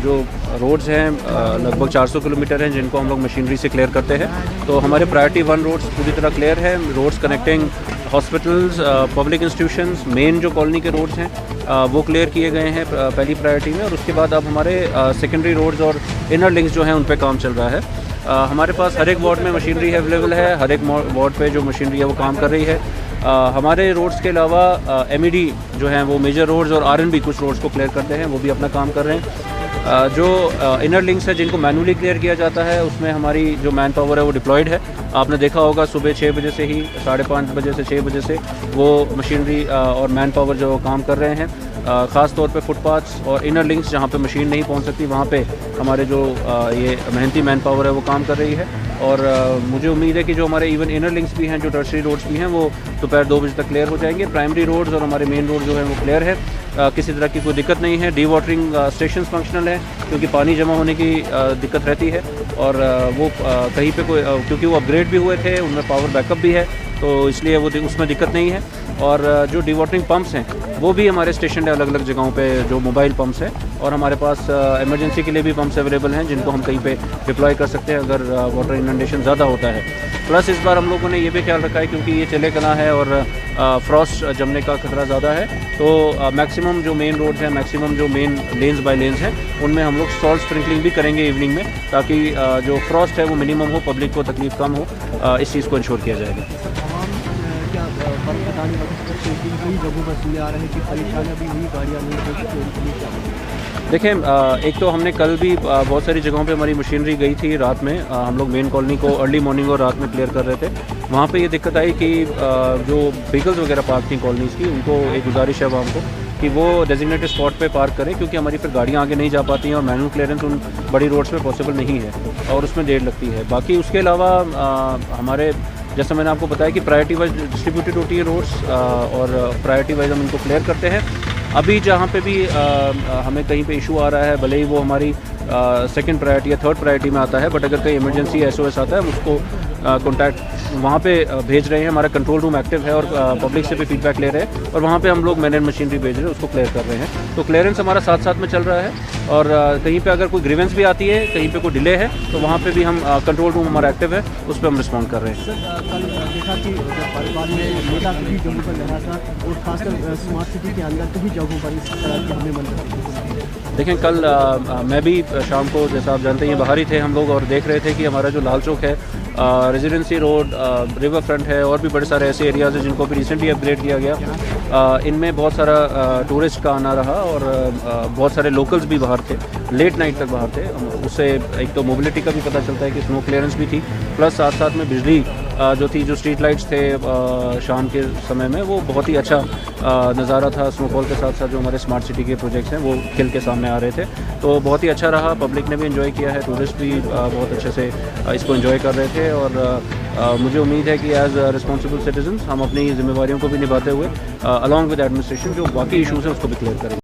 जो रोड्स हैं लगभग 400 किलोमीटर हैं जिनको हम लोग मशीनरी से क्लियर करते हैं। तो हमारे प्रायोरिटी 1 रोड्स पूरी तरह क्लियर है। Roads connecting hospitals, public institutions, main जो कॉलोनी के रोड्स हैं वो क्लियर किए गए हैं पहली प्रायोरिटी में। और उसके बाद अब हमारे सेकेंडरी रोड्स और इनर लिंक्स जो हैं उन पर काम चल रहा है। हमारे पास हर एक वार्ड में मशीनरी अवेलेबल है, हर एक वार्ड पे जो मशीनरी है वो काम कर रही है। हमारे रोड्स के अलावा MED जो हैं वो मेजर रोड्स और RNB कुछ रोड्स को क्लियर करते हैं, वो भी अपना काम कर रहे हैं। जो इनर लिंक्स है जिनको मैनुअली क्लियर किया जाता है उसमें हमारी जो मैन पावर है वो डिप्लॉयड है। आपने देखा होगा सुबह 6 बजे से ही 5:30 बजे से 6 बजे से वो मशीनरी और मैन पावर जो काम कर रहे हैं। ख़ास तौर पे फुटपाथ्स और इनर लिंक्स जहाँ पे मशीन नहीं पहुँच सकती वहाँ पे हमारे जो ये मेहनती मैन पावर है वो काम कर रही है। और मुझे उम्मीद है कि जो हमारे इवन इनर लिंक्स भी हैं, जो टर्शरी रोड्स भी हैं, वो दोपहर 2 बजे तक क्लियर हो जाएंगे। प्राइमरी रोड्स और हमारे मेन रोड जो है वो क्लियर है, किसी तरह की कोई दिक्कत नहीं है। डी वाटरिंग स्टेशन फंक्शनल है क्योंकि पानी जमा होने की दिक्कत रहती है। और वो कहीं पे कोई क्योंकि वो अपग्रेड भी हुए थे, उनमें पावर बैकअप भी है, तो इसलिए वो उसमें दिक्कत नहीं है। और जो डी वाटरिंग पम्प्स हैं वो भी हमारे स्टेशन है अलग अलग जगहों पे, जो मोबाइल पम्प्स हैं। और हमारे पास इमरजेंसी के लिए भी पम्प्स अवेलेबल हैं जिनको हम कहीं पे डिप्लॉय कर सकते हैं अगर वाटर इनंडेशन ज़्यादा होता है। प्लस इस बार हम लोगों ने ये भी ख्याल रखा है क्योंकि ये चले कला है और फ्रॉस्ट जमने का खतरा ज़्यादा है, तो मैक्सिमम जो मेन रोड्स हैं, मैक्सिमम जो मेन लेन्स बाय लेन्स हैं, उनमें हम लोग सॉल्ट स्प्रिंकलिंग भी करेंगे इवनिंग में, ताकि जो फ्रॉस्ट है वो मिनिमम हो, पब्लिक को तकलीफ कम हो। इस चीज़ को इंश्योर किया जाएगा। देखें, एक तो हमने कल भी बहुत सारी जगहों पे हमारी मशीनरी गई थी रात में। हम लोग मेन कॉलोनी को अर्ली मॉर्निंग और रात में क्लियर कर रहे थे। वहाँ पे ये दिक्कत आई कि जो व्हीकल्स वगैरह पार्क थी कॉलोनीज़ की, उनको एक गुजारिश है वहाँ को कि वो डेजिग्नेटेड स्पॉट पे पार्क करें क्योंकि हमारी फिर गाड़ियाँ आगे नहीं जा पाती हैं और मैनुअल क्लियरेंस उन बड़ी रोड्स में पॉसिबल नहीं है और उसमें देर लगती है। बाकी उसके अलावा हमारे जैसा मैंने आपको बताया कि प्रायोरिटी वाइज डिस्ट्रीब्यूटेड होती है रोड्स और प्रायोरिटी वाइज हम इनको क्लियर करते हैं। अभी जहाँ पे भी हमें कहीं पे इशू आ रहा है, भले ही वो हमारी सेकंड प्रायोरिटी या थर्ड प्रायोरिटी में आता है, बट अगर कहीं इमरजेंसी SOS आता है हम उसको कॉन्टैक्ट वहाँ पे भेज रहे हैं। हमारा कंट्रोल रूम एक्टिव है और पब्लिक से भी फीडबैक ले रहे हैं और वहाँ पे हम लोग मैन एंड मशीनरी भेज रहे हैं, उसको क्लियर कर रहे हैं। तो क्लियरेंस हमारा साथ साथ में चल रहा है। और कहीं पे अगर कोई ग्रीवेंस भी आती है, कहीं पे कोई डिले है, तो वहाँ पे भी हम कंट्रोल रूम हमारा एक्टिव है, उस पर हम रिस्पॉन्ड कर रहे हैं। सर, कल देखा कि परिवार में नेता कभी जगहों पर लगा था और खासकर स्मार्ट सिटी के अंदर कई जगहों पर इस तरह की हमने मन। देखें, कल मैं भी शाम को, जैसा आप जानते हैं, बाहर ही थे हम लोग और देख रहे थे कि हमारा जो लाल चौक है, रेजिडेंसी रोड, रिवर फ्रंट है और भी बड़े सारे ऐसे एरियाज़ हैं जिनको भी रिसेंटली अपग्रेड किया गया। इनमें बहुत सारा टूरिस्ट का आना रहा और बहुत सारे लोकल्स भी बाहर थे, लेट नाइट तक बाहर थे। उससे एक तो मोबिलिटी का भी पता चलता है कि स्नो क्लियरेंस भी थी, प्लस साथ साथ में बिजली जो थी, जो स्ट्रीट लाइट्स थे शाम के समय में, वो बहुत ही अच्छा नज़ारा था। स्नोफॉल के साथ साथ जो हमारे स्मार्ट सिटी के प्रोजेक्ट्स हैं वो खिल के सामने आ रहे थे, तो बहुत ही अच्छा रहा। पब्लिक ने भी एंजॉय किया है, टूरिस्ट भी बहुत अच्छे से इसको एंजॉय कर रहे थे। और मुझे उम्मीद है कि एज रिस्पॉन्सिबल सिटीजन्स हम अपनी जिम्मेवारियों को भी निभाते हुए अलॉन्ग विद एडमिनिस्ट्रेशन जो बाकी इशूज़ हैं उसको भी क्लियर करेंगे।